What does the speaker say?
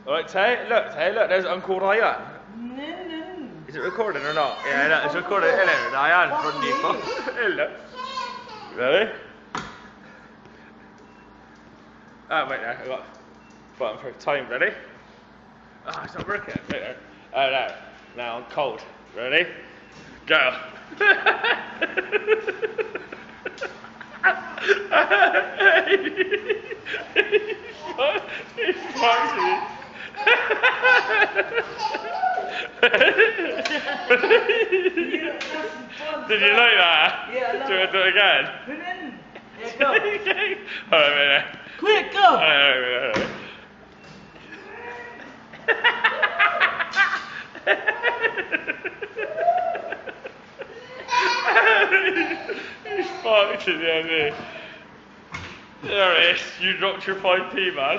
Alright, Tay, look, there's Uncle Ryan. Is it recording or not? Yeah, look, it's recording. Hello, Ryan from Nepal. Hello. Ready? Oh, wait, no, I got button for time. Ready? Oh, it's not working. Wait, no. Oh, no. Now I'm cold. Ready? Go. He's fighting. Did you like that? Yeah, I love Do you want to do it again? Put it in. Yeah, go. Alright, wait, Quick, go. Alright. He's fucked, you know what I mean? There it is, you dropped your 5p, man.